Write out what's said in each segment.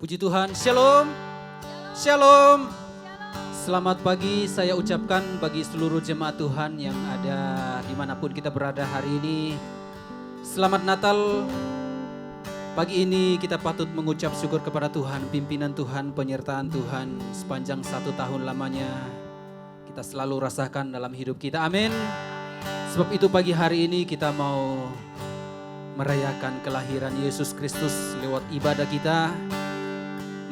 Puji Tuhan, Shalom. Shalom. Selamat pagi saya ucapkan bagi seluruh jemaat Tuhan yang ada dimanapun kita berada hari ini. Selamat Natal. Pagi ini kita patut mengucap syukur kepada Tuhan, pimpinan Tuhan, penyertaan Tuhan sepanjang 1 tahun lamanya. Kita selalu rasakan dalam hidup kita, amin. Sebab itu pagi hari ini kita mau merayakan kelahiran Yesus Kristus lewat ibadah kita.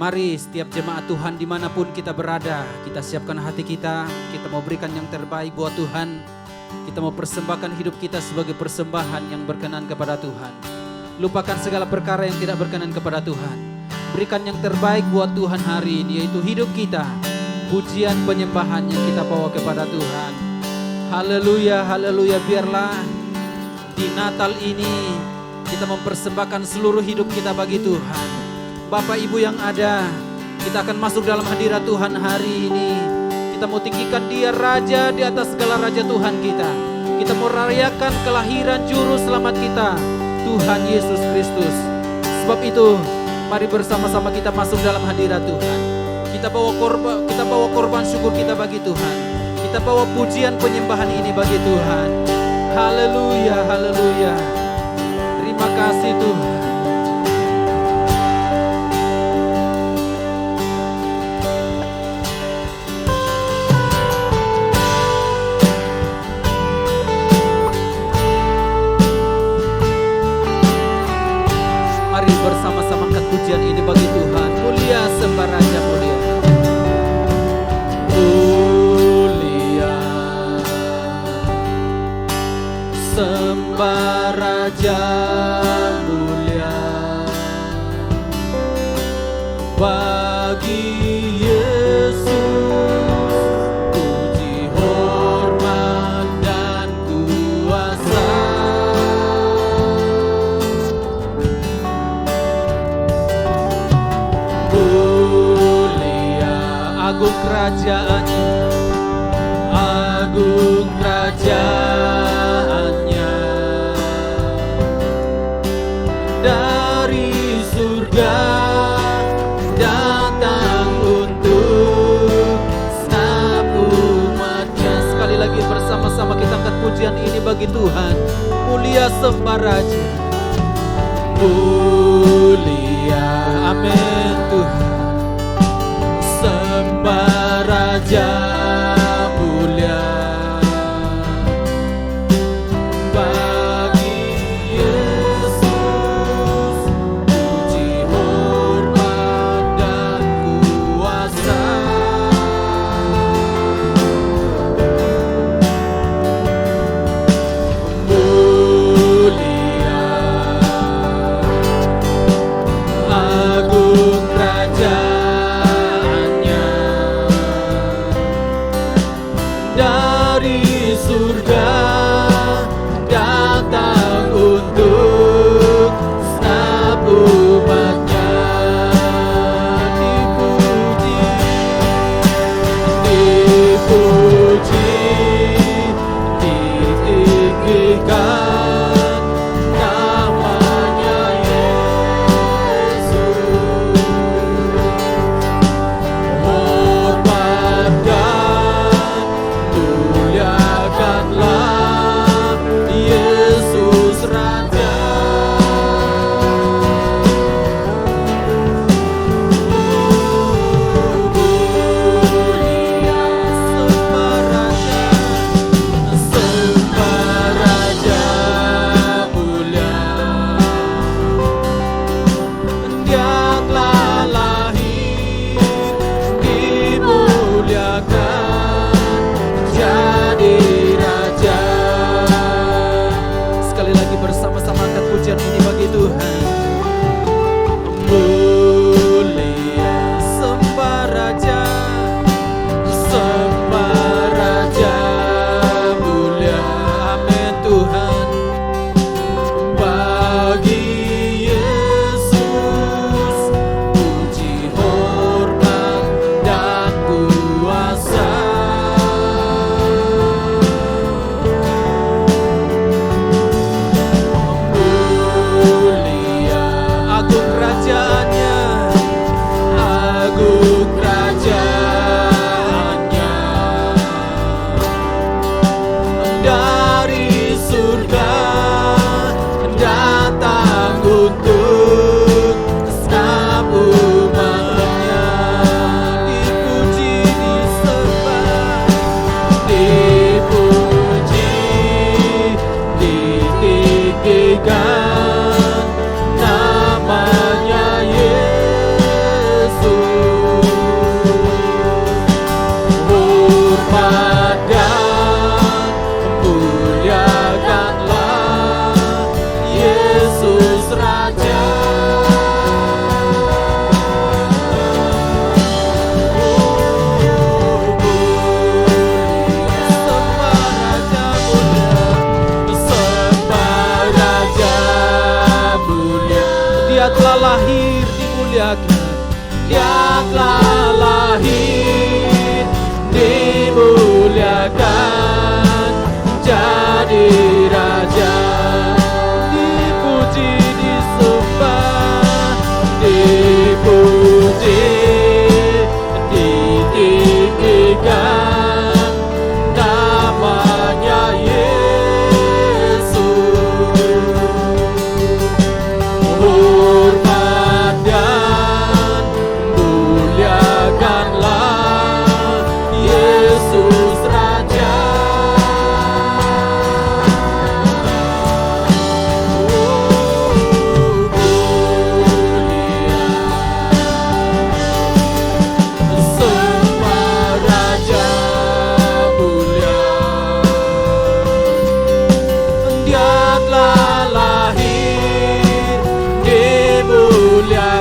Mari setiap jemaat Tuhan dimanapun kita berada, kita siapkan hati kita mau berikan yang terbaik buat Tuhan. Kita mau persembahkan hidup kita sebagai persembahan yang berkenan kepada Tuhan. Lupakan segala perkara yang tidak berkenan kepada Tuhan. Berikan yang terbaik buat Tuhan hari ini, yaitu hidup kita. Pujian penyembahan yang kita bawa kepada Tuhan. Haleluya, haleluya. Biarlah di Natal ini kita mempersembahkan seluruh hidup kita bagi Tuhan. Bapak Ibu yang ada, kita akan masuk dalam hadirat Tuhan hari ini. Kita mau tinggikan Dia Raja di atas segala Raja Tuhan kita. Kita mau rayakan kelahiran Juru Selamat kita, Tuhan Yesus Kristus. Sebab itu, mari bersama-sama kita masuk dalam hadirat Tuhan. Kita bawa korban syukur kita bagi Tuhan. Kita bawa pujian penyembahan ini bagi Tuhan. Haleluya, haleluya. Terima kasih Tuhan. Bersama-sama angkat pujian ini bagi Tuhan. Mulia sembah Raja, mulia. Mulia sembah Raja, mulia bagi Yesus. Puji, hormat dan kuasa. Agung kerajaannya, agung kerajaannya, dari surga datang untuk setiap umatnya. Sekali lagi bersama-sama kita angkat pujian ini bagi Tuhan. Mulia sembah Raja, mulia, amin Tuhan. Sembah Raja, mulia bagi Yesus. Puji, hormat dan kuasa. Mulia, agung kerajaan tinggikan namanya Yesus. Hormat dan muliakanlah Yesus Raja. Dia telah lahir dimuliakan, Dia telah lahir dimuliakan, jadi Raja, dipuji disembah, dipuji ditinggikan namanya Yesus. Hormat dan muliakanlah Yesus Raja. Semua raja mulia, Dia telah lahir dimuliakan,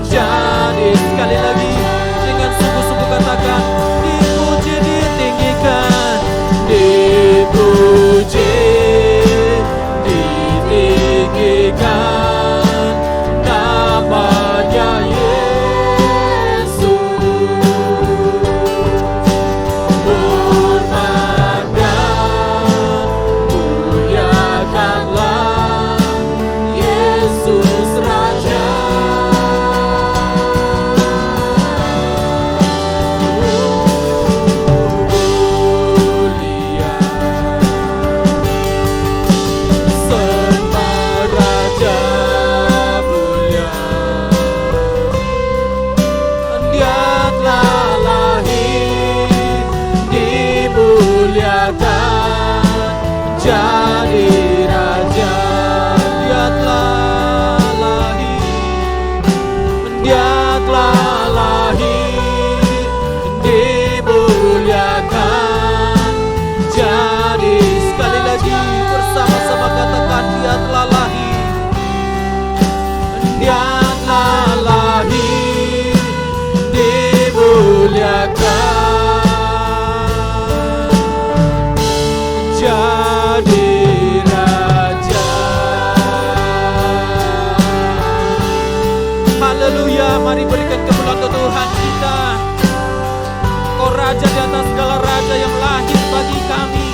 jadi sekali lagi dengan sungguh-sungguh katakan, dipuji ditinggikan, dipuji ditinggikan namanya Yesus. Hormat dan muliakanlah Yesus Raja. Mulia semua raja mulia, Dia telah lahir dimuliakan, jadi Raja. Dia telah lahir, Dia telah lahir dimuliakan, jadi sekali lagi bersama-sama katakan, Dia telah lahir, Dia telah lahir dimuliakan, jadi Raja. Haleluya, mari berikan kemuliaan untuk Tuhan kita. Kau Raja di atas segala raja yang lahir bagi kami,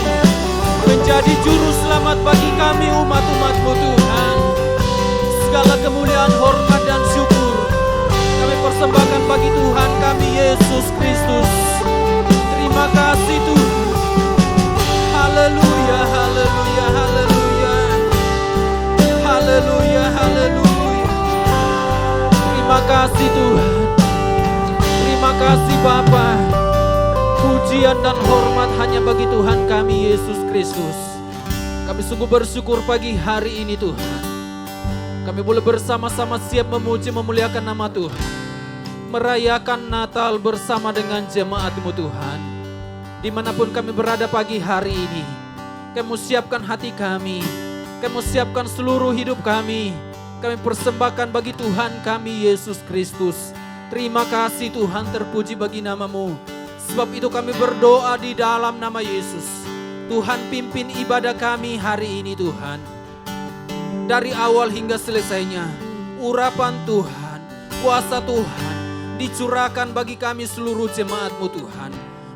menjadi juru selamat bagi kami umat-umat-Mu Tuhan. Segala kemuliaan, hormat dan syukur kami persembahkan bagi Tuhan kami Yesus Kristus. Terima kasih Tuhan. Haleluya, haleluya, haleluya. Haleluya, haleluya. Terima kasih Tuhan. Terima kasih Bapa. Pujian dan hormat hanya bagi Tuhan kami Yesus Kristus. Kami sungguh bersyukur pagi hari ini Tuhan. Kami boleh bersama-sama siap memuji memuliakan nama Tuhan, merayakan Natal bersama dengan jemaat-Mu Tuhan. Dimanapun kami berada pagi hari ini, Kami siapkan hati kami, Kami siapkan seluruh hidup kami persembahkan bagi Tuhan kami Yesus Kristus. Terima kasih Tuhan, terpuji bagi nama-Mu. Sebab itu kami berdoa di dalam nama Yesus. Tuhan pimpin ibadah kami hari ini Tuhan. Dari awal hingga selesainya, urapan Tuhan, kuasa Tuhan dicurahkan bagi kami seluruh jemaat-Mu Tuhan.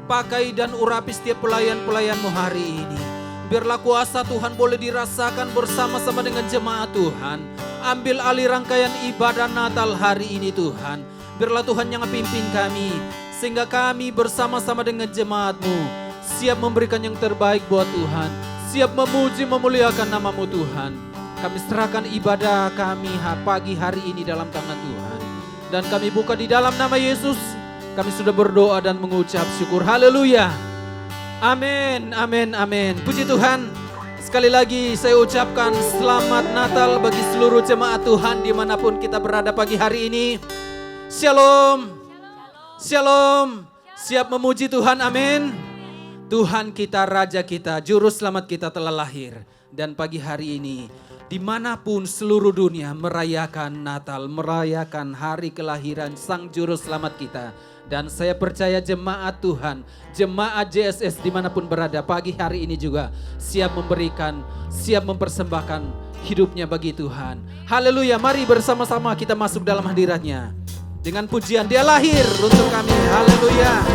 Pakai dan urapi setiap pelayan-pelayan-Mu hari ini. Biarlah kuasa Tuhan boleh dirasakan bersama-sama dengan jemaat Tuhan. Ambil alih rangkaian ibadah Natal hari ini Tuhan. Biarlah Tuhan yang pimpin kami, sehingga kami bersama-sama dengan jemaat-Mu siap memberikan yang terbaik buat Tuhan. Siap memuji memuliakan nama-Mu Tuhan. Kami serahkan ibadah kami pagi hari ini dalam tangan Tuhan. Dan kami buka di dalam nama Yesus. Kami sudah berdoa dan mengucap syukur. Haleluya. Amin, amin, amin. Puji Tuhan. Sekali lagi saya ucapkan selamat Natal bagi seluruh jemaat Tuhan dimanapun kita berada pagi hari ini. Shalom. Shalom. Siap memuji Tuhan, amin. Tuhan kita, Raja kita, Juru Selamat kita telah lahir. Dan pagi hari ini dimanapun seluruh dunia merayakan Natal, merayakan hari kelahiran Sang Juru Selamat kita. Dan saya percaya jemaat Tuhan, jemaat JSS dimanapun berada pagi hari ini juga siap memberikan, siap mempersembahkan hidupnya bagi Tuhan. Haleluya, mari bersama-sama kita masuk dalam hadiratnya. Dengan pujian Dia lahir untuk kami, haleluya.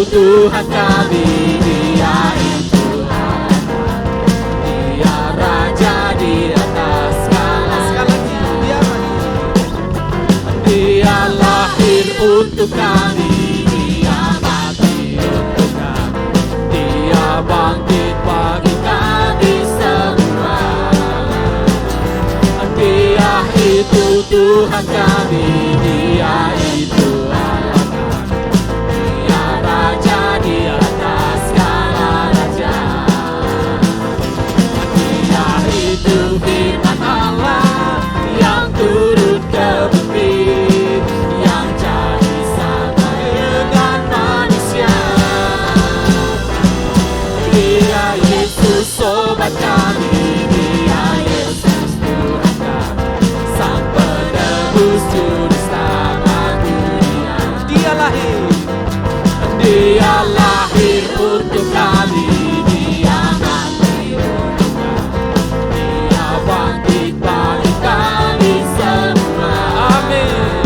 Tuhan kami, Dia itu Allah, Dia Raja di atas segala. Dia lahir untuk kami, Dia mati untuk kami, Dia bangkit bagi kami semua. Dia itu Tuhan kami, Dia itu di atas segala raja. Dia itu firman Allah yang turun ke bumi, yang jadi sama dengan manusia. Dia Yesus sobat kami, Dia Yesus Tuhan kami, Sang penebus juru selamat dunia. Dia lahir. Dia lahir untuk kami, Dia mati untuk kami, Dia bangkit bagi kami semua. Amin.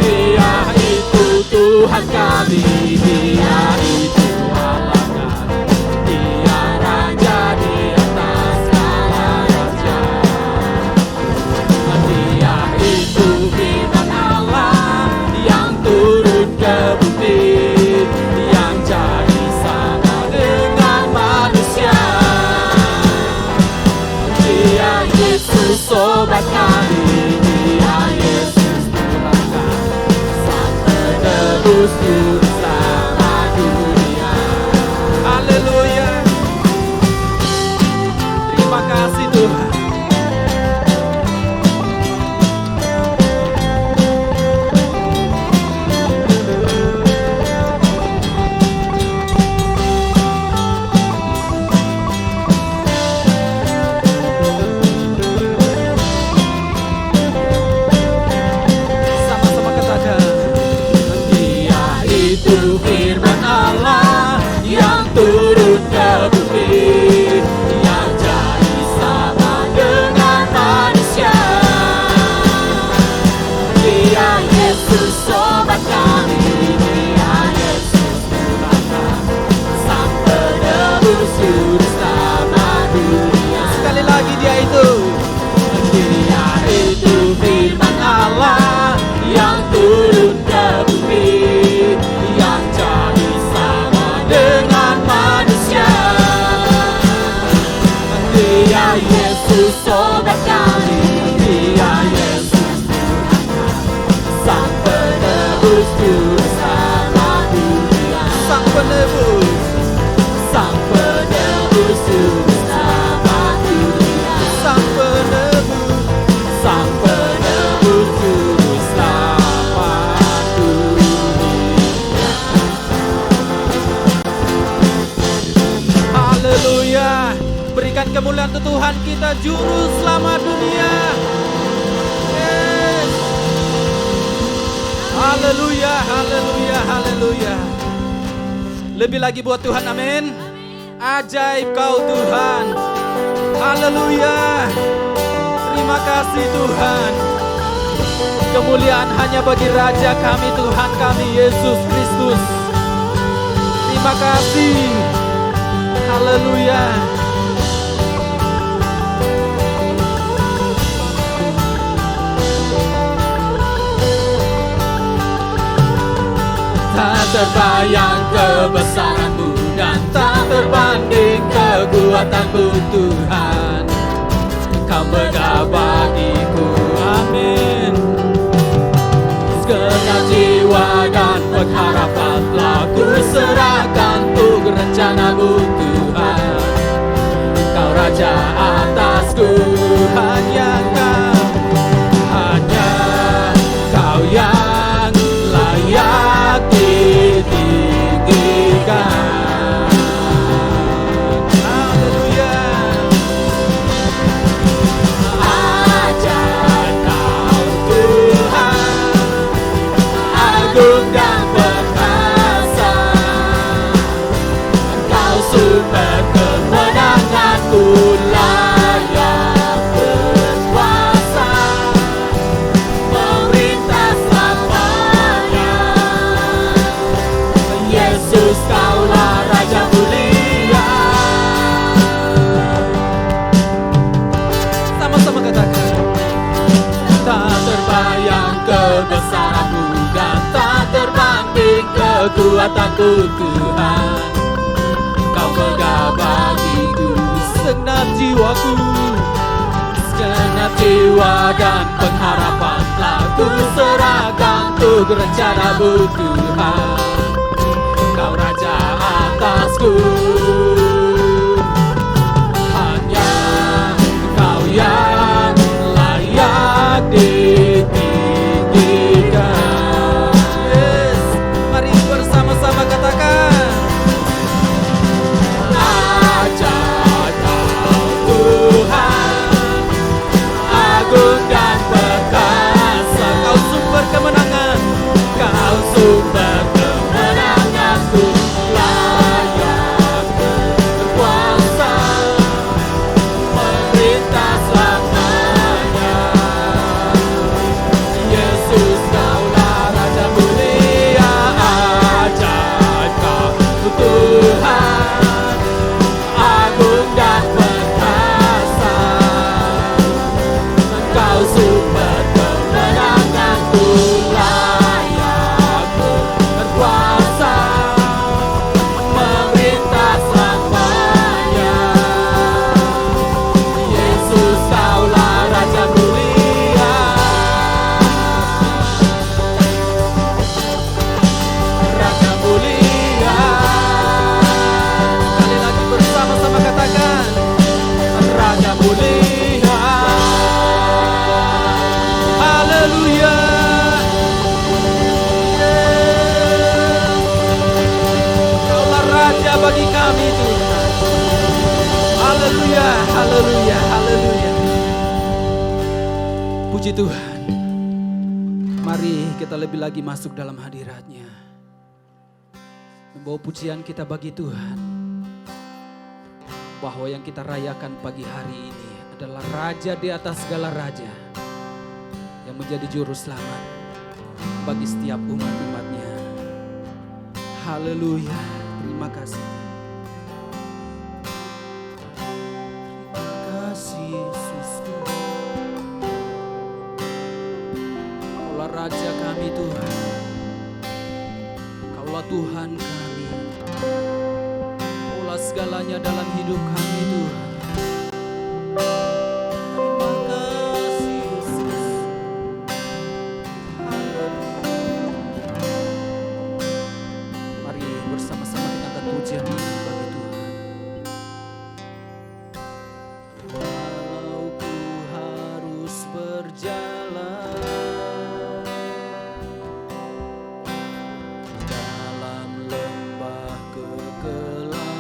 Dia itu Tuhan kami, Dia itu Allah kami, Dia Raja di atas segala raja. Dia itu firman Allah yang turun ke bumi, sobat kami, Dia Yesus Tuhan kami, Sang penebus juru selamat dunia. Haleluya. Terima kasih Tuhan. Firman Allah yang turun ke bumi, yang jadi sama dengan manusia. Dia Yesus sobat kami, Dia Yesus Tuhan kami, Sang penebus juru selamat dunia. Sekali lagi Dia itu. Dia itu firman Allah yang turun ke bumi, dengan manusia. Dia Yesus sobat kami, Dia Yesus Tuhan kami, Sang penebus juru selamat dunia. Sang penebus, Sang penebus juru selamat dunia. Sang penebus, Sang penebus juru selamat dunia. haleluya. Berikan kemuliaan untuk Tuhan kita, Juru Selamat dunia. Yes. Haleluya, haleluya, haleluya. Lebih lagi buat Tuhan, amin. Ajaib Kau Tuhan. Haleluya. Terima kasih Tuhan. Kemuliaan hanya bagi Raja kami, Tuhan kami, Yesus Kristus. Terima kasih. Haleluya. Tak terbayang kebesaran-Mu dan tak terbanding kekuatan-Mu Tuhan. Engkau megah bagiku, amin. Segenap jiwa dan pengharapan telah ku serahkan untuk rencana-Mu Tuhan. Engkau Raja atasku, hanya Kau yang layak ditinggikan. Haleluya. Ajaib Kau Tuhan, agung dan perkasa. Engkau sumber kemenanganku, layak berkuasa, memerintah selamanya. Yesus, Kaulah Raja mulia. Sama-sama katakan. Tak terbayang kebesaran-Mu dan tak terbanding kekuatan-Mu Tuhan. Kau megah bagiku, segenap jiwaku. Segenap jiwa dan pengharapan telah ku serahkan untuk rencana-Mu Tuhan. Kau Raja atasku, hanya Kau yang layak ditinggikan. Yes, mari bersama-sama katakan. Ajaib Kau Tuhan, agung dan perkasa. Kau sumber kemenangan. Kau sumber kemenanganku, layak berkuasa, memerintah selamanya. Yesus, Kaulah Raja mulia. Ajaib Kau Tuhan, agung dan perkasa. Engkau sumber kemenanganku, layak berkuasa, memerintah selamanya. Yesus, Kaulah Raja mulia. Raja mulia. Sekali lagi bersama-sama katakan. Raja mulia. Haleluya. Kaulah Raja bagi kami Tuhan. Haleluya, haleluya, haleluya. Puji Tuhan. Mari kita lebih lagi masuk dalam hadirat-Nya. Membawa pujian kita bagi Tuhan. Bahwa yang kita rayakan pagi hari ini adalah Raja di atas segala raja. Yang menjadi juru selamat bagi setiap umat-umatnya. Haleluya, terima kasih. Terima kasih Yesusku. Kaulah Raja kami Tuhan. Kaulah Tuhan kami. Kaulah segalanya dalam hidup kami Tuhan. Terima kasih Yesus. Mari bersama-sama kita angkat pujian ini bagi Tuhan. Walau ku harus berjalan dalam lembah kekelaman,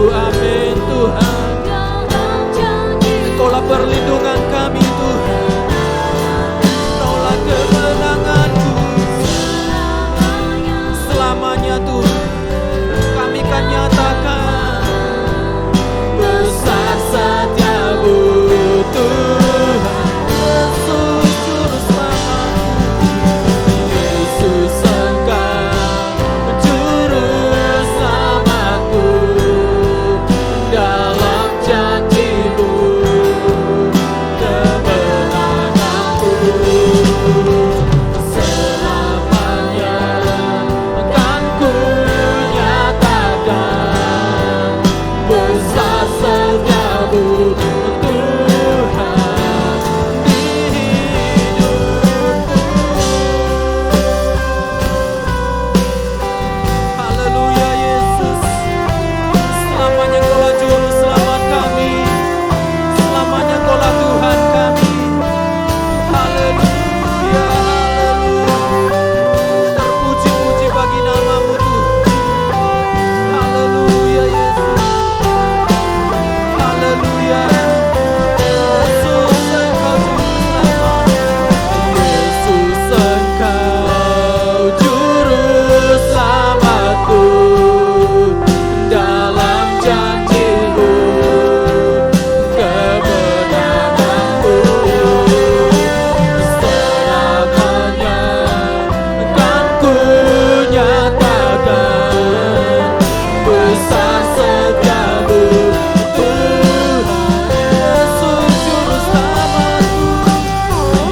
Amin Tuhan. Engkaulah perlindungan kami Tuhan, Engkaulah kemenanganku selamanya Tuhan. Kami kan nyatakan besar setiamu Tuhan. Yesus juru selamatku, Yesus Engkau juru selamatku. Dalam janji-Mu kemenanganku selamanya akan ku nyatakan besar setiamu Tuhan di hidupku. Haleluya Yesus, selamanya Engkaulah juru selamat kami, selamanya Engkaulah Tuhan kami. Haleluya, haleluya. Terpuji-puji bagi nama-Mu Tuhan. Haleluya Yesus. Haleluya. Yesus Engkau juru selamatku. Dalam janji-Mu kemenanganku selamanya akan ku nyatakan besar setiamu Tuhan. Yesus juru selamatku,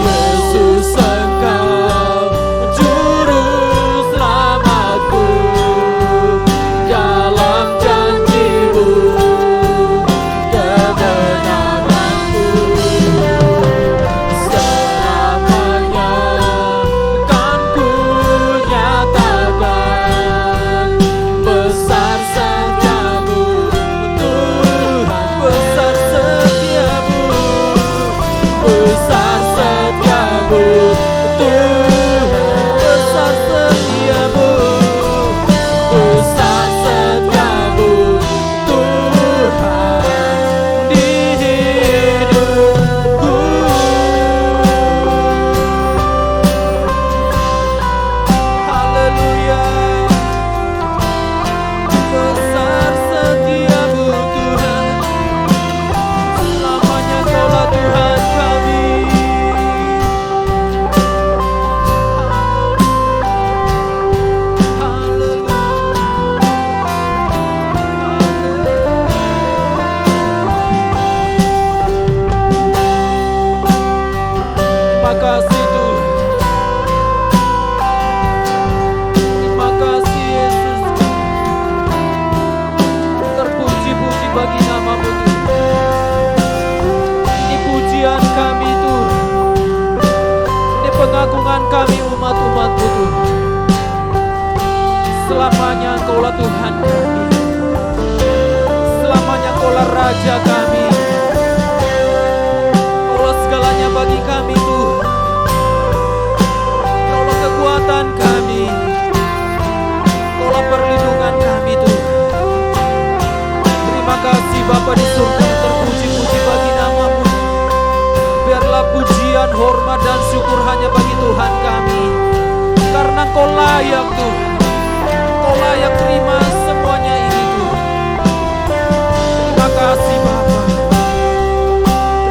Yesus Engkau juru selamatku. Dalam janji-Mu kemenanganku selamanya akan ku nyatakan besar setiamu Tuhan. Besar setiamu, besar setiamu Tuhan. Besar setiamu, besar setiamu Tuhan di hidupku. Haleluya. Besar setiamu Tuhan, selamanya Engkaulah Tuhan kami. Terima kasih Tuhan, terima kasih Yesus. Terpuji-puji bagi nama-Mu Tuhan. Ini pujian kami Tuhan, ini pengagungan kami umat-umat-Mu Tuhan. Selamanya Engkaulah Tuhan kami, selamanya Engkaulah Raja kami, Engkaulah segalanya bagi kami Tuhan. Engkaulah kekuatan kami, Engkaulah perlindungan kami Tuhan. Terima kasih Bapa di surga, terpuji-puji bagi nama-Mu. Biarlah pujian, hormat dan syukur hanya bagi Tuhan kami, karena Engkau layak Tuhan. Engkau layak terima semuanya ini Tuhan. Terima kasih Bapa,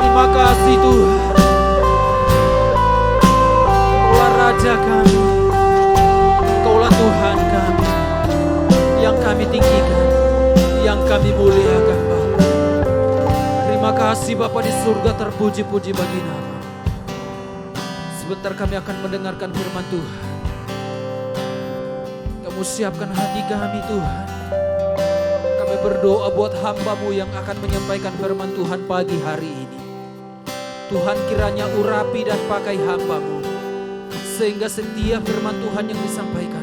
terima kasih Tuhan. Engkaulah Raja kami, Engkaulah Tuhan kami, yang kami tinggikan, yang kami muliakan Bapa. Terima kasih Bapa di surga, terpuji-puji bagi nama. Sebentar kami akan mendengarkan firman Tuhan. Kamu siapkan hati kami Tuhan. Kami berdoa buat hamba-Mu yang akan menyampaikan firman Tuhan pagi hari ini. Tuhan kiranya urapi dan pakai hamba-Mu, sehingga setiap firman Tuhan yang disampaikan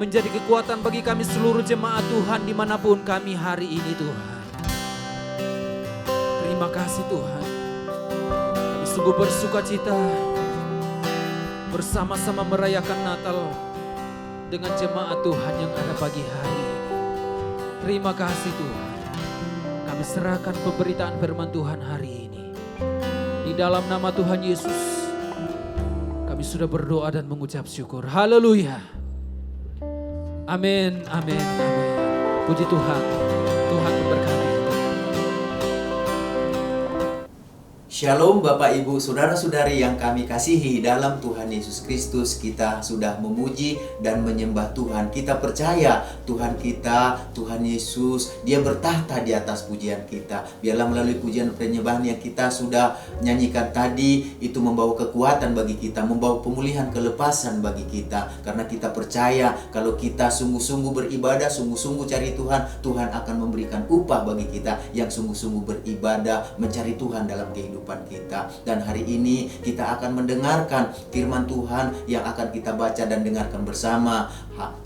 menjadi kekuatan bagi kami seluruh jemaat Tuhan dimanapun kami hari ini Tuhan. Terima kasih Tuhan. Kami sungguh bersuka cita bersama-sama merayakan Natal dengan jemaat Tuhan yang ada pagi hari ini. Terima kasih Tuhan. Kami serahkan pemberitaan firman Tuhan hari ini. Di dalam nama Tuhan Yesus, kami sudah berdoa dan mengucap syukur. Haleluya. Amin, amin, amin. Puji Tuhan. Tuhan memberkati. Shalom Bapak Ibu Saudara-saudari yang kami kasihi dalam Tuhan Yesus Kristus. Kita sudah memuji dan menyembah Tuhan. Kita percaya Tuhan kita, Tuhan Yesus, Dia bertahta di atas pujian kita. Biarlah melalui pujian penyembahan yang kita sudah nyanyikan tadi, itu membawa kekuatan bagi kita, membawa pemulihan, kelepasan bagi kita. Karena kita percaya kalau kita sungguh-sungguh beribadah, sungguh-sungguh cari Tuhan, Tuhan akan memberikan upah bagi kita yang sungguh-sungguh beribadah, mencari Tuhan dalam kehidupan kita. Dan hari ini kita akan mendengarkan firman Tuhan yang akan kita baca dan dengarkan bersama.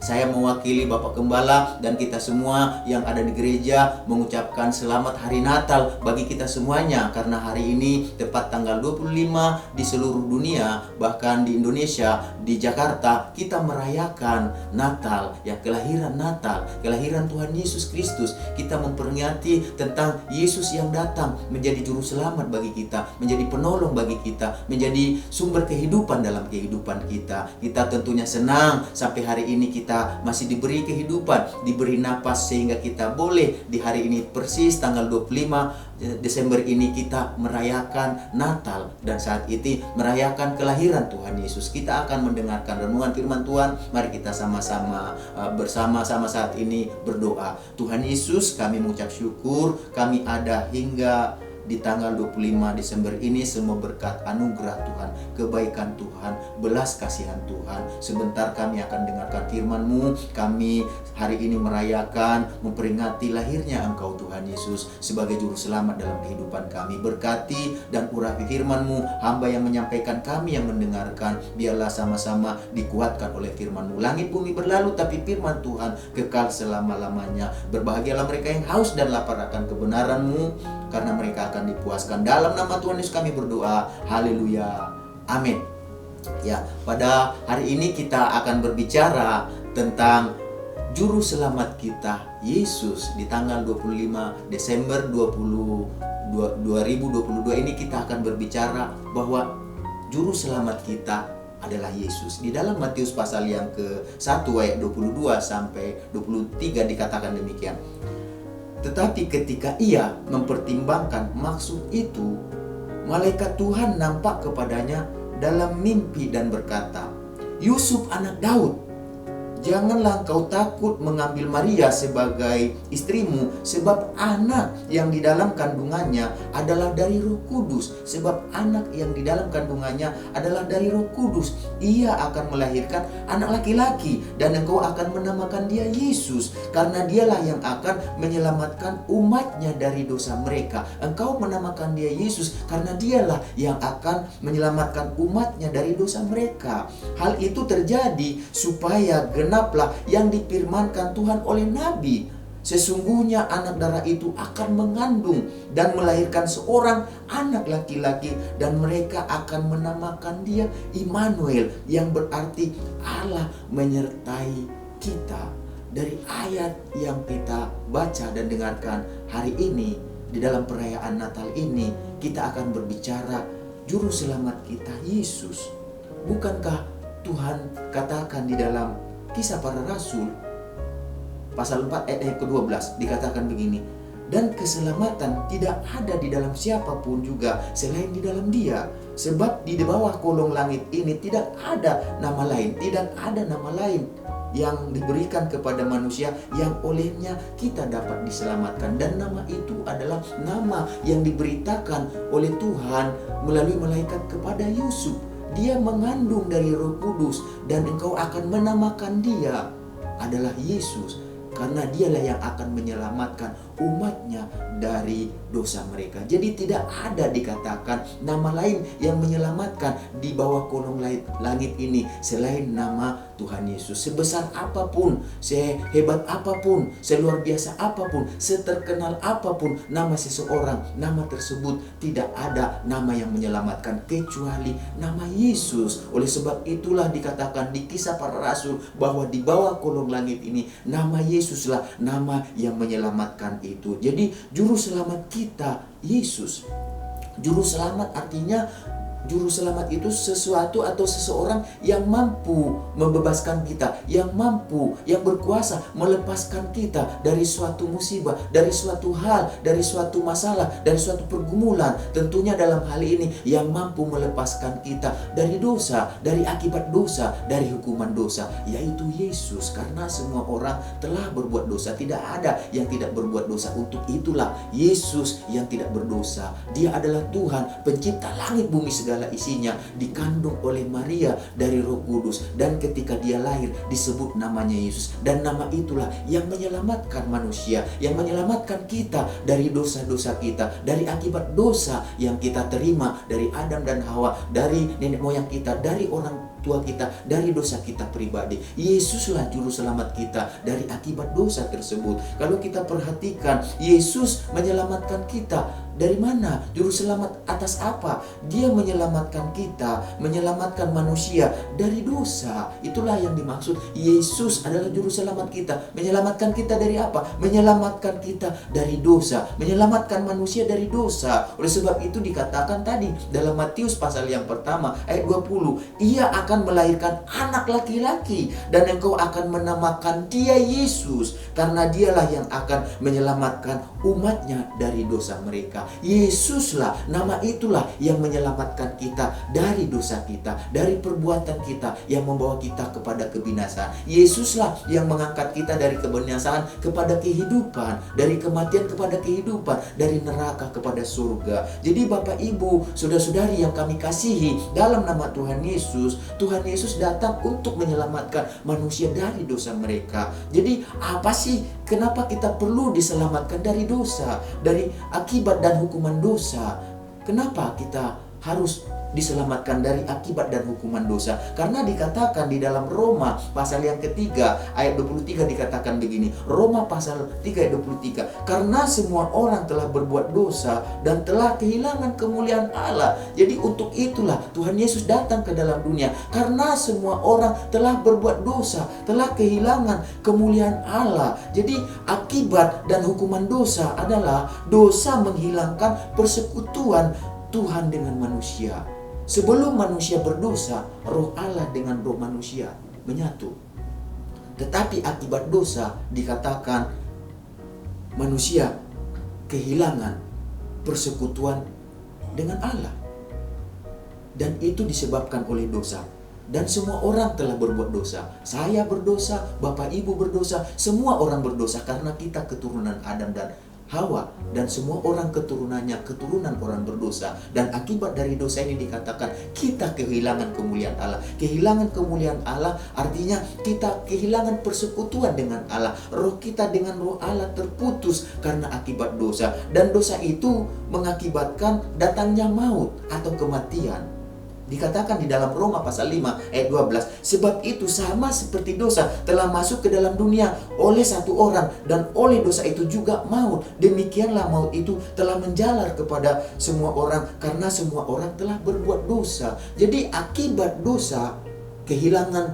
Saya mewakili Bapak Gembala dan kita semua yang ada di gereja mengucapkan selamat hari Natal bagi kita semuanya, karena hari ini tepat tanggal 25 di seluruh dunia, bahkan di Indonesia, di Jakarta kita merayakan Natal, ya, kelahiran Natal, kelahiran Tuhan Yesus Kristus. Kita memperingati tentang Yesus yang datang menjadi juru selamat bagi kita, menjadi penolong bagi kita, menjadi sumber kehidupan dalam kehidupan kita. Kita tentunya senang sampai hari ini kita masih diberi kehidupan, diberi napas, sehingga kita boleh di hari ini persis tanggal 25 Desember ini kita merayakan Natal, dan saat itu merayakan kelahiran Tuhan Yesus. Kita akan mendengarkan renungan firman Tuhan. Mari kita sama-sama bersama-sama saat ini berdoa. Tuhan Yesus, kami mengucap syukur kami ada hingga di tanggal 25 Desember ini. Semua berkat anugerah Tuhan, kebaikan Tuhan, belas kasihan Tuhan. Sebentar kami akan dengarkan firman-Mu. Kami hari ini merayakan, memperingati lahirnya Engkau Tuhan Yesus sebagai juru selamat dalam kehidupan kami. Berkati dan urapi firman-Mu, hamba yang menyampaikan, kami yang mendengarkan. Biarlah sama-sama dikuatkan oleh firman-Mu. Langit bumi berlalu, tapi firman Tuhan kekal selama-lamanya. Berbahagialah mereka yang haus dan lapar akan kebenaran-Mu, karena mereka akan dipuaskan. Dalam nama Tuhan Yesus kami berdoa. Haleluya. Amin. Ya, pada hari ini kita akan berbicara tentang juru selamat kita, Yesus. Di tanggal 25 Desember 2022 ini kita akan berbicara bahwa juru selamat kita adalah Yesus. Di dalam Matius pasal yang ke-1 ayat 22 sampai 23 dikatakan demikian. Tetapi ketika ia mempertimbangkan maksud itu, malaikat Tuhan nampak kepadanya dalam mimpi dan berkata, "Yusuf anak Daud, janganlah engkau takut mengambil Maria sebagai istrimu, sebab anak yang di dalam kandungannya adalah dari Roh Kudus. Sebab anak yang di dalam kandungannya adalah dari Roh Kudus. Ia akan melahirkan anak laki-laki, dan engkau akan menamakan dia Yesus, karena dialah yang akan menyelamatkan umatnya dari dosa mereka." Engkau menamakan dia Yesus karena dialah yang akan menyelamatkan umatnya dari dosa mereka. Hal itu terjadi supaya genaplah yang difirmankan Tuhan oleh Nabi. Sesungguhnya anak darah itu akan mengandung dan melahirkan seorang anak laki-laki, dan mereka akan menamakan dia Immanuel, yang berarti Allah menyertai kita. Dari ayat yang kita baca dan dengarkan hari ini, di dalam perayaan Natal ini, kita akan berbicara juru selamat kita, Yesus. Bukankah Tuhan katakan di dalam Kisah Para Rasul pasal 4 ayat ke-12 dikatakan begini, "Dan keselamatan tidak ada di dalam siapapun juga selain di dalam Dia, sebab di bawah kolong langit ini tidak ada nama lain, tidak ada nama lain yang diberikan kepada manusia yang olehnya kita dapat diselamatkan." Dan nama itu adalah nama yang diberitakan oleh Tuhan melalui malaikat kepada Yusuf. Dia mengandung dari Roh Kudus, dan engkau akan menamakan dia adalah Yesus, karena dialah yang akan menyelamatkan umatnya dari dosa mereka. Jadi tidak ada dikatakan nama lain yang menyelamatkan di bawah kolong langit ini selain nama Tuhan Yesus. Sebesar apapun, sehebat apapun, seluar biasa apapun, seterkenal apapun nama seseorang, nama tersebut tidak ada nama yang menyelamatkan kecuali nama Yesus. Oleh sebab itulah dikatakan di Kisah Para Rasul bahwa di bawah kolong langit ini nama Yesuslah nama yang menyelamatkan itu. Jadi juru selamat kita Yesus. Juru selamat artinya juru selamat itu sesuatu atau seseorang yang mampu membebaskan kita, yang mampu, yang berkuasa melepaskan kita dari suatu musibah, dari suatu hal, dari suatu masalah, dari suatu pergumulan. Tentunya dalam hal ini yang mampu melepaskan kita dari dosa, dari akibat dosa, dari hukuman dosa, yaitu Yesus. Karena semua orang telah berbuat dosa, tidak ada yang tidak berbuat dosa. Untuk itulah Yesus yang tidak berdosa. Dia adalah Tuhan, pencipta langit bumi segala isinya, dikandung oleh Maria dari Roh Kudus, dan ketika dia lahir disebut namanya Yesus, dan nama itulah yang menyelamatkan manusia, yang menyelamatkan kita dari dosa-dosa kita, dari akibat dosa yang kita terima dari Adam dan Hawa, dari nenek moyang kita, dari orang tua kita, dari dosa kita pribadi. Yesuslah juru selamat kita dari akibat dosa tersebut. Kalau kita perhatikan, Yesus menyelamatkan kita dari mana? Juru selamat atas apa? Dia menyelamatkan kita, menyelamatkan manusia dari dosa. Itulah yang dimaksud. Yesus adalah juru selamat kita. Menyelamatkan kita dari apa? Menyelamatkan kita dari dosa, menyelamatkan manusia dari dosa. Oleh sebab itu dikatakan tadi dalam Matius pasal yang pertama ayat 20, ia akan melahirkan anak laki-laki dan engkau akan menamakan dia Yesus, karena dialah yang akan menyelamatkan umatnya dari dosa mereka. Yesuslah, nama itulah yang menyelamatkan kita dari dosa kita, dari perbuatan kita yang membawa kita kepada kebinasaan. Yesuslah yang mengangkat kita dari kebinasaan kepada kehidupan, dari kematian kepada kehidupan, dari neraka kepada surga. Jadi Bapak Ibu, saudara-saudari yang kami kasihi, dalam nama Tuhan Yesus datang untuk menyelamatkan manusia dari dosa mereka. Jadi apa sih, kenapa kita perlu diselamatkan dari dosa, dari akibat dan hukuman dosa? Kenapa kita harus diselamatkan dari akibat dan hukuman dosa? Karena dikatakan di dalam Roma pasal yang ketiga ayat 23 dikatakan begini. Roma pasal 3 ayat 23, karena semua orang telah berbuat dosa dan telah kehilangan kemuliaan Allah. Jadi untuk itulah Tuhan Yesus datang ke dalam dunia, karena semua orang telah berbuat dosa, telah kehilangan kemuliaan Allah. Jadi akibat dan hukuman dosa adalah dosa menghilangkan persekutuan Tuhan dengan manusia. Sebelum manusia berdosa, roh Allah dengan roh manusia menyatu. Tetapi akibat dosa dikatakan manusia kehilangan persekutuan dengan Allah. Dan itu disebabkan oleh dosa. Dan semua orang telah berbuat dosa. Saya berdosa, Bapak Ibu berdosa, semua orang berdosa karena kita keturunan Adam dan Hawa, dan semua orang keturunannya keturunan orang berdosa. Dan akibat dari dosa ini dikatakan kita kehilangan kemuliaan Allah. Kehilangan kemuliaan Allah artinya kita kehilangan persekutuan dengan Allah. Roh kita dengan roh Allah terputus karena akibat dosa. Dan dosa itu mengakibatkan datangnya maut atau kematian. Dikatakan di dalam Roma pasal 5 ayat 12, sebab itu sama seperti dosa telah masuk ke dalam dunia oleh satu orang, dan oleh dosa itu juga maut. Demikianlah maut itu telah menjalar kepada semua orang, karena semua orang telah berbuat dosa. Jadi akibat dosa kehilangan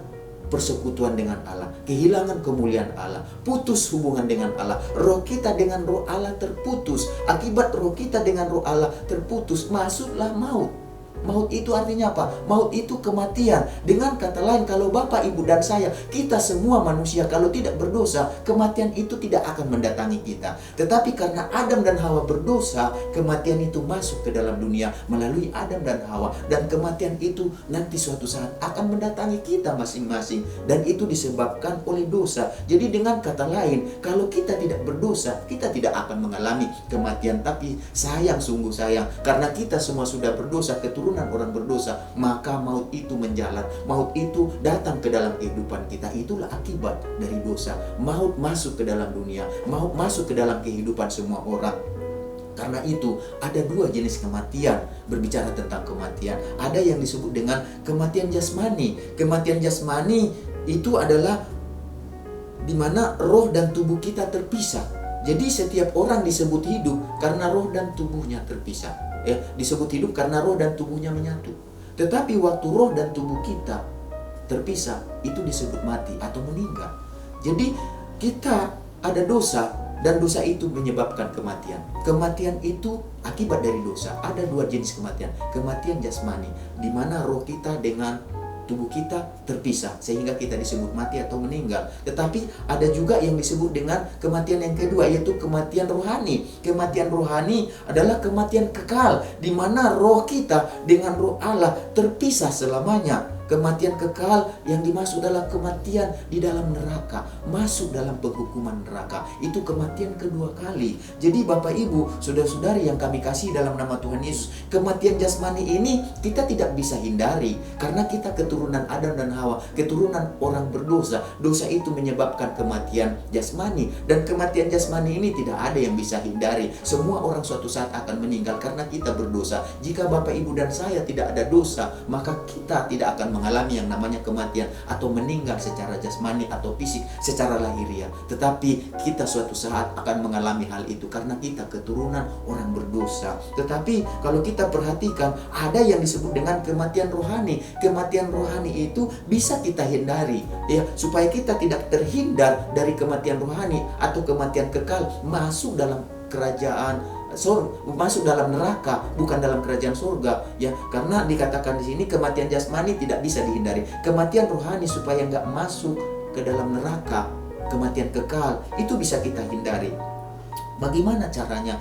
persekutuan dengan Allah, kehilangan kemuliaan Allah, putus hubungan dengan Allah. Roh kita dengan roh Allah terputus. Akibat roh kita dengan roh Allah terputus, masuklah maut. Maut itu artinya apa? Maut itu kematian. Dengan kata lain, kalau Bapak, Ibu, dan saya, kita semua manusia, kalau tidak berdosa, kematian itu tidak akan mendatangi kita. Tetapi karena Adam dan Hawa berdosa, kematian itu masuk ke dalam dunia melalui Adam dan Hawa. Dan kematian itu nanti suatu saat akan mendatangi kita masing-masing. Dan itu disebabkan oleh dosa. Jadi dengan kata lain, kalau kita tidak berdosa, kita tidak akan mengalami kematian. Tapi sayang, sungguh sayang, karena kita semua sudah berdosa, keturunan orang berdosa, maka maut itu menjalar, maut itu datang ke dalam kehidupan kita. Itulah akibat dari dosa. Maut masuk ke dalam dunia, maut masuk ke dalam kehidupan semua orang. Karena itu ada dua jenis kematian. Berbicara tentang kematian, ada yang disebut dengan kematian jasmani. Kematian jasmani itu adalah di mana roh dan tubuh kita terpisah. Jadi setiap orang disebut hidup karena roh dan tubuhnya terpisah. Disebut hidup karena roh dan tubuhnya menyatu. Tetapi waktu roh dan tubuh kita terpisah, itu disebut mati atau meninggal. Jadi kita ada dosa, dan dosa itu menyebabkan kematian. Kematian itu akibat dari dosa. Ada dua jenis kematian. Kematian jasmani, di mana roh kita dengan tubuh kita terpisah sehingga kita disebut mati atau meninggal. Tetapi ada juga yang disebut dengan kematian yang kedua, yaitu kematian rohani. Kematian rohani adalah kematian kekal, di mana roh kita dengan roh Allah terpisah selamanya. Kematian kekal yang dimaksud adalah kematian di dalam neraka, masuk dalam penghukuman neraka. Itu kematian kedua kali. Jadi Bapak Ibu, saudara-saudari yang kami kasih dalam nama Tuhan Yesus, kematian jasmani ini kita tidak bisa hindari karena kita keturunan Adam dan Hawa, keturunan orang berdosa. Dosa itu menyebabkan kematian jasmani, dan kematian jasmani ini tidak ada yang bisa hindari. Semua orang suatu saat akan meninggal karena kita berdosa. Jika Bapak Ibu dan saya tidak ada dosa, maka kita tidak akan mengalami yang namanya kematian atau meninggal secara jasmani atau fisik, secara lahiriah. Tetapi kita suatu saat akan mengalami hal itu karena kita keturunan orang berdosa. Tetapi kalau kita perhatikan, ada yang disebut dengan kematian rohani. Kematian rohani itu bisa kita hindari, ya, supaya kita tidak terhindar dari kematian rohani atau kematian kekal masuk dalam kerajaan masuk dalam neraka, bukan dalam kerajaan surga, ya. Karena dikatakan di sini kematian jasmani tidak bisa dihindari. Kematian rohani supaya nggak masuk ke dalam neraka, kematian kekal itu bisa kita hindari. Bagaimana caranya?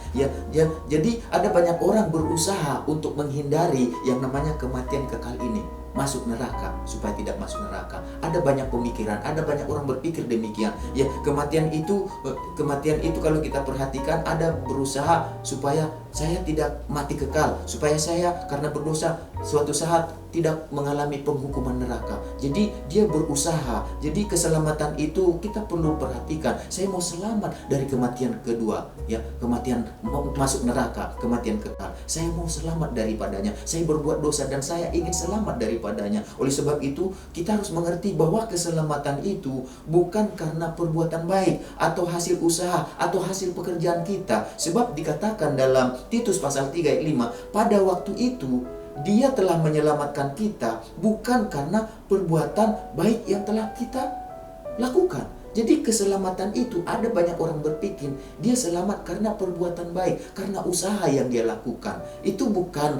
Jadi ada banyak orang berusaha untuk menghindari yang namanya kematian kekal ini, masuk neraka, supaya tidak masuk neraka. Ada banyak pemikiran, ada banyak orang berpikir demikian. Ya, kematian itu kalau kita perhatikan, ada berusaha supaya saya tidak mati kekal, supaya saya karena berdosa suatu saat tidak mengalami penghukuman neraka. Jadi dia berusaha. Jadi keselamatan itu kita perlu perhatikan. Saya mau selamat dari kematian kedua, ya, kematian masuk neraka, kematian kekal. Saya mau selamat daripadanya. Saya berbuat dosa dan saya ingin selamat daripadanya. Oleh sebab itu, kita harus mengerti bahwa keselamatan itu bukan karena perbuatan baik atau hasil usaha atau hasil pekerjaan kita. Sebab dikatakan dalam Titus pasal 3 ayat 5, pada waktu itu Dia telah menyelamatkan kita bukan karena perbuatan baik yang telah kita lakukan. Jadi keselamatan itu, ada banyak orang berpikir dia selamat karena perbuatan baik, karena usaha yang dia lakukan. Itu bukan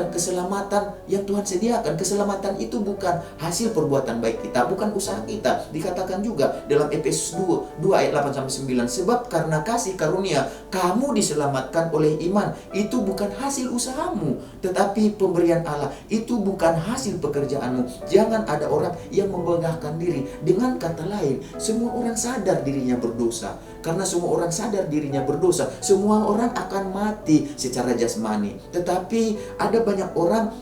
keselamatan yang Tuhan sediakan. Keselamatan itu bukan hasil perbuatan baik kita, bukan usaha kita. Dikatakan juga dalam Efesus 2 ayat 8-9, sebab karena kasih karunia kamu diselamatkan oleh iman. Itu bukan hasil usahamu, tetapi pemberian Allah. Itu bukan hasil pekerjaanmu. Jangan ada orang yang membanggakan diri. Dengan kata lain, semua orang sadar dirinya berdosa. Karena semua orang sadar dirinya berdosa, semua orang akan mati secara jasmani. Tetapi ada banyak orang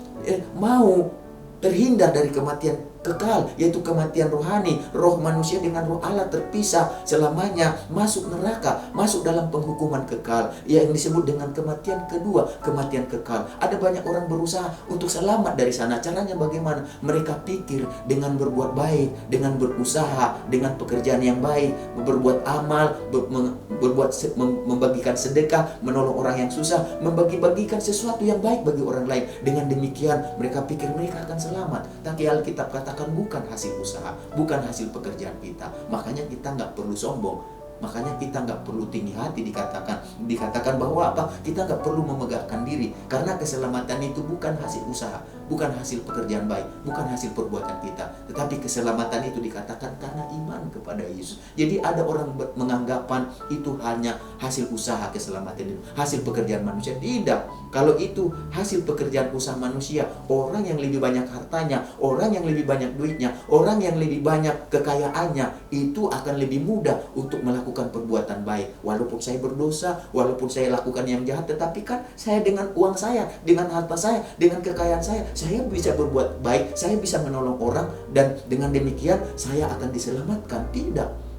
mau terhindar dari kematian kekal, yaitu kematian rohani. Roh manusia dengan roh Allah terpisah selamanya, masuk neraka, masuk dalam penghukuman kekal, yang disebut dengan kematian kedua, kematian kekal. Ada banyak orang berusaha untuk selamat dari sana. Caranya bagaimana? Mereka pikir dengan berbuat baik, dengan berusaha, dengan pekerjaan yang baik, berbuat amal, membagikan sedekah, menolong orang yang susah, membagi-bagikan sesuatu yang baik bagi orang lain. Dengan demikian mereka pikir mereka akan selamat. Tapi Alkitab katakan bukan hasil usaha, bukan hasil pekerjaan kita. Makanya kita nggak perlu sombong. Makanya kita nggak perlu tinggi hati. Dikatakan bahwa apa? Kita nggak perlu memegahkan diri, karena keselamatan itu bukan hasil usaha, bukan hasil pekerjaan baik, bukan hasil perbuatan kita. Tetapi keselamatan itu dikatakan karena iman kepada Yesus. Jadi ada orang menganggapan itu hanya hasil usaha keselamatan itu, hasil pekerjaan manusia. Tidak. Kalau itu hasil pekerjaan usaha manusia, orang yang lebih banyak hartanya, orang yang lebih banyak duitnya, orang yang lebih banyak kekayaannya, itu akan lebih mudah untuk melakukan perbuatan baik. Walaupun saya berdosa, walaupun saya lakukan yang jahat, tetapi kan saya dengan uang saya, dengan harta saya, dengan kekayaan saya bisa berbuat baik, saya bisa menolong orang, dan dengan demikian saya akan diselamatkan. Tidak.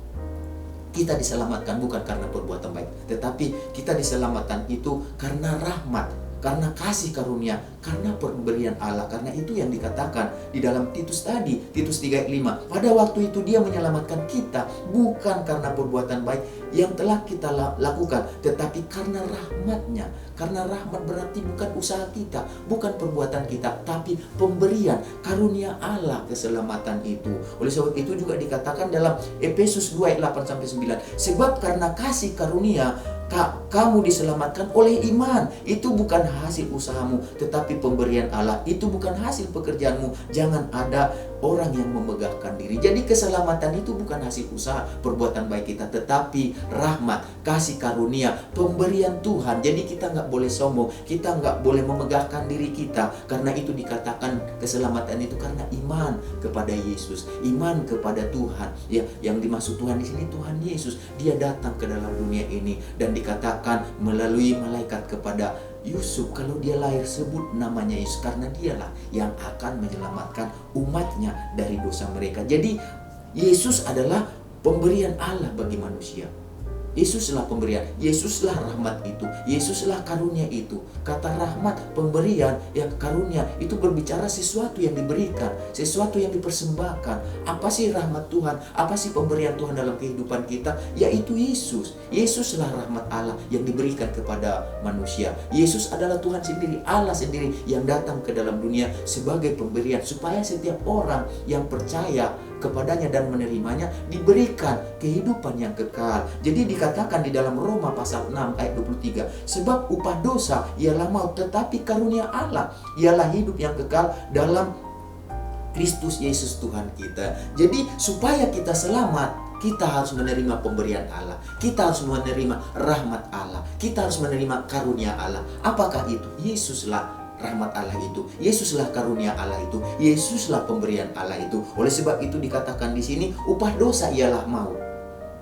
Kita diselamatkan bukan karena perbuatan baik, tetapi kita diselamatkan itu karena rahmat. karena kasih karunia, karena pemberian Allah. Karena itu yang dikatakan di dalam Titus tadi, Titus 3 ayat 5. Pada waktu itu dia menyelamatkan kita bukan karena perbuatan baik yang telah kita lakukan, tetapi karena rahmat-Nya. Karena rahmat berarti bukan usaha kita, bukan perbuatan kita, tapi pemberian karunia Allah keselamatan itu. Oleh sebab itu juga dikatakan dalam Efesus 2 ayat 8 sampai 9. Sebab karena kasih karunia kamu diselamatkan oleh iman. Itu bukan hasil usahamu, tetapi pemberian Allah. Itu bukan hasil pekerjaanmu. Jangan ada orang yang memegahkan diri. Jadi keselamatan itu bukan hasil usaha perbuatan baik kita, tetapi rahmat, kasih karunia, pemberian Tuhan. Jadi kita nggak boleh sombong, kita nggak boleh memegahkan diri kita. Karena itu dikatakan keselamatan itu karena iman kepada Yesus, iman kepada Tuhan. Ya, yang dimaksud Tuhan di sini Tuhan Yesus. Dia datang ke dalam dunia ini dan dikatakan melalui malaikat kepada Yusuf, kalau dia lahir sebut namanya Yesus, karena dialah yang akan menyelamatkan umatnya dari dosa mereka. Jadi Yesus adalah pemberian Allah bagi manusia. Yesuslah pemberian, Yesuslah rahmat itu, Yesuslah karunia itu. Kata rahmat, pemberian, yang karunia itu berbicara sesuatu yang diberikan, sesuatu yang dipersembahkan. Apa sih rahmat Tuhan? Apa sih pemberian Tuhan dalam kehidupan kita? Yaitu Yesus. Yesuslah rahmat Allah yang diberikan kepada manusia. Yesus adalah Tuhan sendiri, Allah sendiri yang datang ke dalam dunia sebagai pemberian, supaya setiap orang yang percaya kepadanya dan menerimanya diberikan kehidupan yang kekal. Jadi dikatakan di dalam Roma pasal 6 ayat 23, sebab upah dosa ialah maut, tetapi karunia Allah ialah hidup yang kekal dalam Kristus Yesus Tuhan kita. Jadi supaya kita selamat, kita harus menerima pemberian Allah, kita harus menerima rahmat Allah, kita harus menerima karunia Allah. Apakah itu? Yesuslah rahmat Allah itu, Yesuslah karunia Allah itu, Yesuslah pemberian Allah itu. Oleh sebab itu dikatakan di sini upah dosa ialah maut,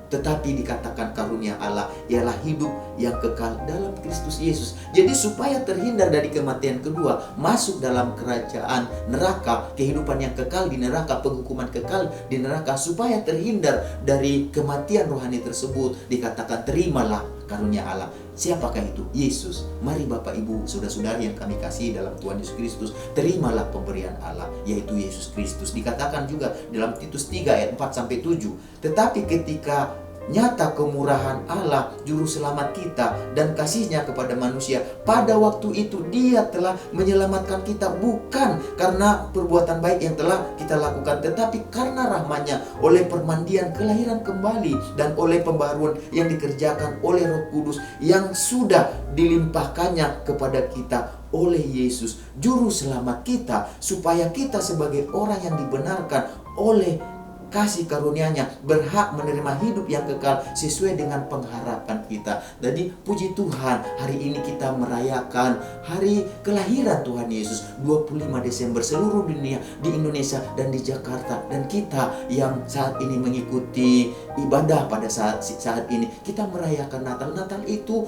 tetapi dikatakan karunia Allah ialah hidup yang kekal dalam Kristus Yesus. Jadi supaya terhindar dari kematian kedua, masuk dalam kerajaan neraka, kehidupan yang kekal di neraka, penghukuman kekal di neraka, supaya terhindar dari kematian rohani tersebut, dikatakan terimalah karunia Allah. Siapakah itu? Yesus. Mari Bapak Ibu, saudara-saudari yang kami kasih dalam Tuhan Yesus Kristus, terimalah pemberian Allah, yaitu Yesus Kristus. Dikatakan juga dalam Titus 3 ayat 4 sampai 7. Tetapi ketika nyata kemurahan Allah, juru selamat kita, dan kasih-Nya kepada manusia, pada waktu itu Dia telah menyelamatkan kita bukan karena perbuatan baik yang telah kita lakukan, tetapi karena rahmat-Nya, oleh permandian kelahiran kembali dan oleh pembaharuan yang dikerjakan oleh Roh Kudus yang sudah dilimpahkannya kepada kita oleh Yesus, juru selamat kita, supaya kita sebagai orang yang dibenarkan oleh kasih karunia-Nya berhak menerima hidup yang kekal sesuai dengan pengharapan kita. Jadi puji Tuhan, hari ini kita merayakan hari kelahiran Tuhan Yesus 25 Desember seluruh dunia, di Indonesia dan di Jakarta. Dan kita yang saat ini mengikuti ibadah pada saat ini, kita merayakan Natal. Natal itu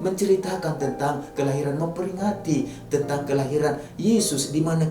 menceritakan tentang kelahiran, memperingati tentang kelahiran Yesus, di mana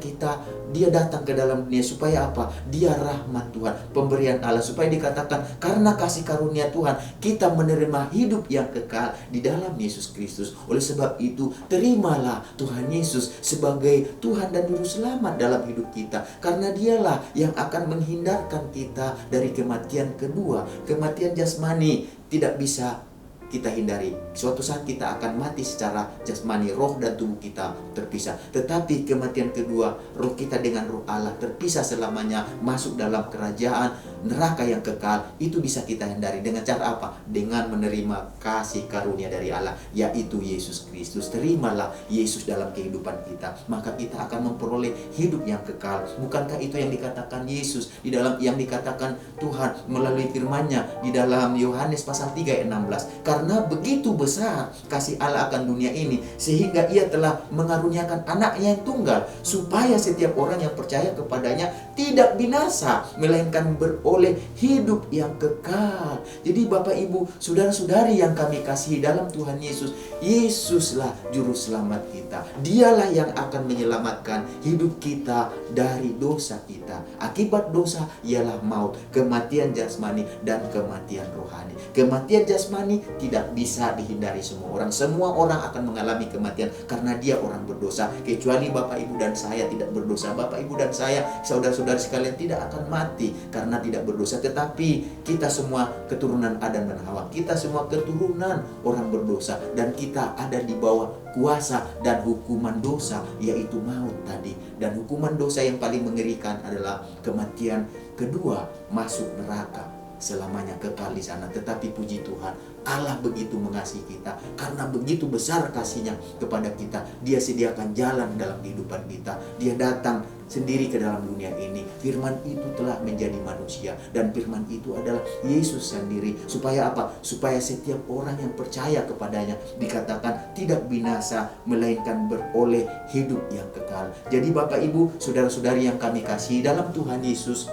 Dia datang ke dalam dunia supaya apa? Dia rahmat Tuhan, pemberian Allah, supaya dikatakan karena kasih karunia Tuhan kita menerima hidup yang kekal di dalam Yesus Kristus. Oleh sebab itu terimalah Tuhan Yesus sebagai Tuhan dan Juru Selamat dalam hidup kita, karena Dialah yang akan menghindarkan kita dari kematian kedua. Kematian jasmani tidak bisa kita hindari. Suatu saat kita akan mati secara jasmani, roh dan tubuh kita terpisah. Tetapi kematian kedua, roh kita dengan roh Allah terpisah selamanya, masuk dalam kerajaan neraka yang kekal. Itu bisa kita hindari dengan cara apa? Dengan menerima kasih karunia dari Allah, yaitu Yesus Kristus. Terimalah Yesus dalam kehidupan kita, maka kita akan memperoleh hidup yang kekal. Bukankah itu yang dikatakan Yesus di dalam, yang dikatakan Tuhan melalui firman-Nya di dalam Yohanes pasal 3 ayat 16? Karena begitu besar kasih Allah akan dunia ini, sehingga Ia telah mengaruniakan anaknya yang tunggal, supaya setiap orang yang percaya kepadanya tidak binasa, melainkan beroleh hidup yang kekal. Jadi Bapak Ibu, saudara-saudari yang kami kasihi dalam Tuhan Yesus, Yesuslah juru selamat kita. Dialah yang akan menyelamatkan hidup kita dari dosa kita. Akibat dosa ialah maut, kematian jasmani dan kematian rohani. Kematian jasmani tidak bisa dihindari semua orang. Semua orang akan mengalami kematian karena dia orang berdosa. Kecuali Bapak Ibu dan saya tidak berdosa. Bapak Ibu dan saya, saudara-saudara sekalian, tidak akan mati karena tidak berdosa. Tetapi kita semua keturunan Adam dan Hawa. Kita semua keturunan orang berdosa. Dan kita ada di bawah kuasa dan hukuman dosa, yaitu maut tadi. Dan hukuman dosa yang paling mengerikan adalah kematian kedua, masuk neraka selamanya, kekal di sana. Tetapi puji Tuhan, Allah begitu mengasihi kita, karena begitu besar kasihnya kepada kita. Dia sediakan jalan dalam kehidupan kita. Dia datang sendiri ke dalam dunia ini. Firman itu telah menjadi manusia, dan firman itu adalah Yesus sendiri. Supaya apa? Supaya setiap orang yang percaya kepadanya, dikatakan tidak binasa, melainkan beroleh hidup yang kekal. Jadi Bapak Ibu, saudara-saudari yang kami kasihi dalam Tuhan Yesus,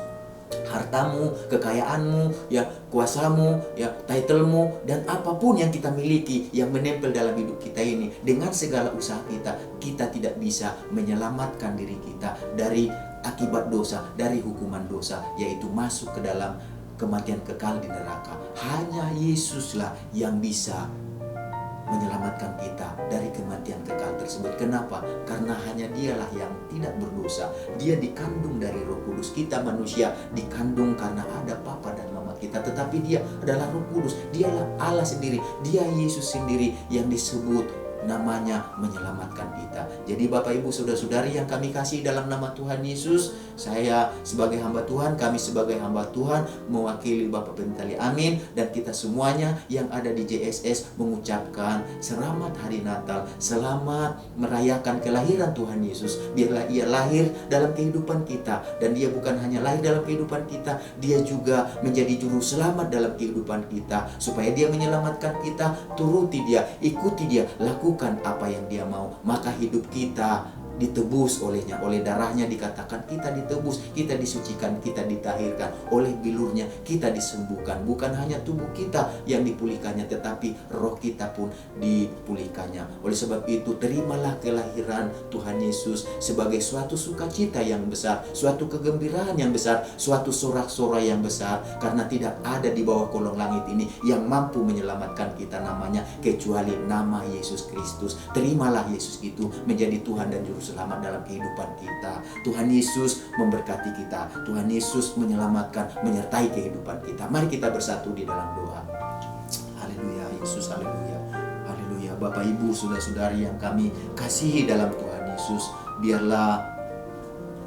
hartamu, kekayaanmu, ya, kuasamu, ya, titlemu, dan apapun yang kita miliki yang menempel dalam hidup kita ini, dengan segala usaha kita, kita tidak bisa menyelamatkan diri kita dari akibat dosa, dari hukuman dosa, yaitu masuk ke dalam kematian kekal di neraka. Hanya Yesuslah yang bisa menyelamatkan kita dari kematian kekal tersebut. Kenapa? Karena hanya Dialah yang tidak berdosa. Dia dikandung dari Roh Kudus. Kita manusia dikandung karena ada papa dan mama kita, tetapi Dia adalah Roh Kudus. Dialah Allah sendiri. Dia Yesus sendiri yang disebut namanya menyelamatkan kita. Jadi Bapak Ibu saudara-saudari yang kami kasih dalam nama Tuhan Yesus, saya sebagai hamba Tuhan, kami sebagai hamba Tuhan mewakili Bapak Bentali Amin, dan kita semuanya yang ada di JSS mengucapkan selamat hari Natal, selamat merayakan kelahiran Tuhan Yesus. Biarlah Ia lahir dalam kehidupan kita, dan Dia bukan hanya lahir dalam kehidupan kita, Dia juga menjadi juru selamat dalam kehidupan kita. Supaya Dia menyelamatkan kita, turuti Dia, ikuti Dia, lakukan apa yang Dia mau, maka hidup kita ditebus olehnya. Oleh darahnya dikatakan kita ditebus, kita disucikan, kita ditahirkan. Oleh bilurnya kita disembuhkan. Bukan hanya tubuh kita yang dipulihkannya, tetapi roh kita pun dipulihkannya. Oleh sebab itu, terimalah kelahiran Tuhan Yesus sebagai suatu sukacita yang besar, suatu kegembiraan yang besar, suatu sorak-sorai yang besar. Karena tidak ada di bawah kolong langit ini yang mampu menyelamatkan kita namanya kecuali nama Yesus Kristus. Terimalah Yesus itu menjadi Tuhan dan Juru Selamat dalam kehidupan kita. Tuhan Yesus memberkati kita. Tuhan Yesus menyelamatkan, menyertai kehidupan kita. Mari kita bersatu di dalam doa. Haleluya, Yesus, haleluya. Haleluya. Bapak Ibu, saudara-saudari yang kami kasihi dalam Tuhan Yesus, biarlah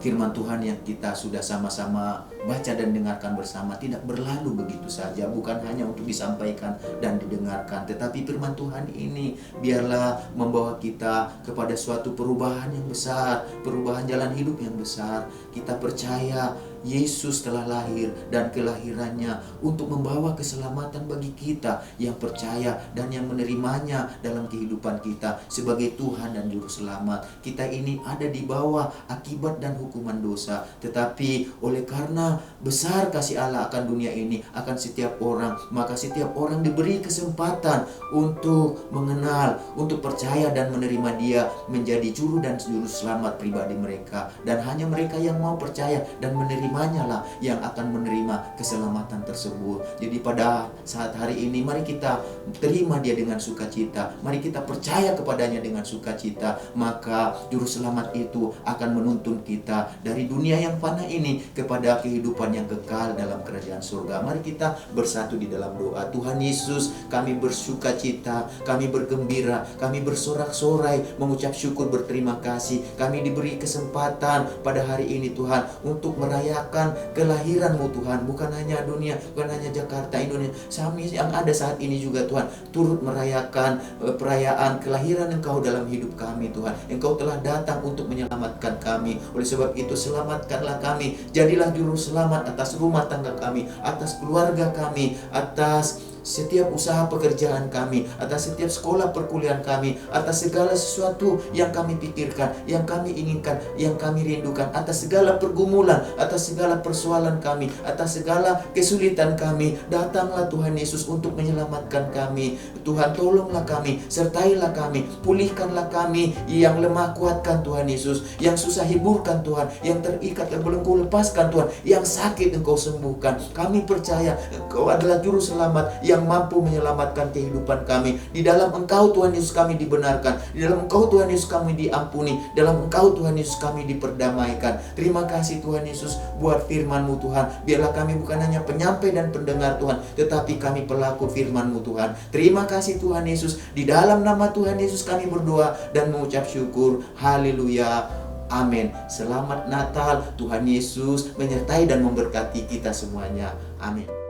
firman Tuhan yang kita sudah sama-sama baca dan dengarkan bersama tidak berlalu begitu saja, bukan hanya untuk disampaikan dan didengarkan, tetapi firman Tuhan ini biarlah membawa kita kepada suatu perubahan yang besar, perubahan jalan hidup yang besar. Kita percaya Yesus telah lahir dan kelahirannya untuk membawa keselamatan bagi kita yang percaya dan yang menerimanya dalam kehidupan kita sebagai Tuhan dan Juru Selamat. Kita ini ada di bawah akibat dan hukuman dosa, tetapi oleh karena besar kasih Allah akan dunia ini, akan setiap orang, maka setiap orang diberi kesempatan untuk mengenal, untuk percaya dan menerima Dia menjadi Juru dan Juru Selamat pribadi mereka. Dan hanya mereka yang mau percaya dan menerimanya lah yang akan menerima keselamatan tersebut. Jadi pada saat hari ini, mari kita terima Dia dengan sukacita, mari kita percaya kepadanya dengan sukacita, maka Juru Selamat itu akan menuntun kita dari dunia yang fana ini kepada kehidupan yang kekal dalam kerajaan surga. Mari kita bersatu di dalam doa. Tuhan Yesus, kami bersukacita, kami bergembira, kami bersorak-sorai, mengucap syukur, berterima kasih. Kami diberi kesempatan pada hari ini Tuhan untuk merayakan kelahiran-Mu Tuhan. Bukan hanya dunia, bukan hanya Jakarta, Indonesia, kami yang ada saat ini juga Tuhan turut merayakan perayaan kelahiran Engkau dalam hidup kami Tuhan. Engkau telah datang untuk menyelamatkan kami. Oleh sebab itu selamatkanlah kami, jadilah Juru Selamat atas rumah tangga kami, atas keluarga kami, atas setiap usaha pekerjaan kami, atas setiap sekolah perkuliahan kami, atas segala sesuatu yang kami pikirkan, yang kami inginkan, yang kami rindukan, atas segala pergumulan, atas segala persoalan kami, atas segala kesulitan kami. Datanglah Tuhan Yesus untuk menyelamatkan kami. Tuhan, tolonglah kami, sertailah kami, pulihkanlah kami. Yang lemah kuatkan Tuhan Yesus, yang susah hiburkan Tuhan, yang terikat terbelenggu lepaskan Tuhan, yang sakit Engkau sembuhkan. Kami percaya Engkau adalah Juru Selamat yang yang mampu menyelamatkan kehidupan kami. Di dalam Engkau Tuhan Yesus kami dibenarkan, di dalam Engkau Tuhan Yesus kami diampuni, dalam Engkau Tuhan Yesus kami diperdamaikan. Terima kasih Tuhan Yesus buat firman-Mu Tuhan. Biarlah kami bukan hanya penyampai dan pendengar Tuhan, tetapi kami pelaku firman-Mu Tuhan. Terima kasih Tuhan Yesus. Di dalam nama Tuhan Yesus kami berdoa dan mengucap syukur. Haleluya. Amin. Selamat Natal. Tuhan Yesus menyertai dan memberkati kita semuanya. Amin.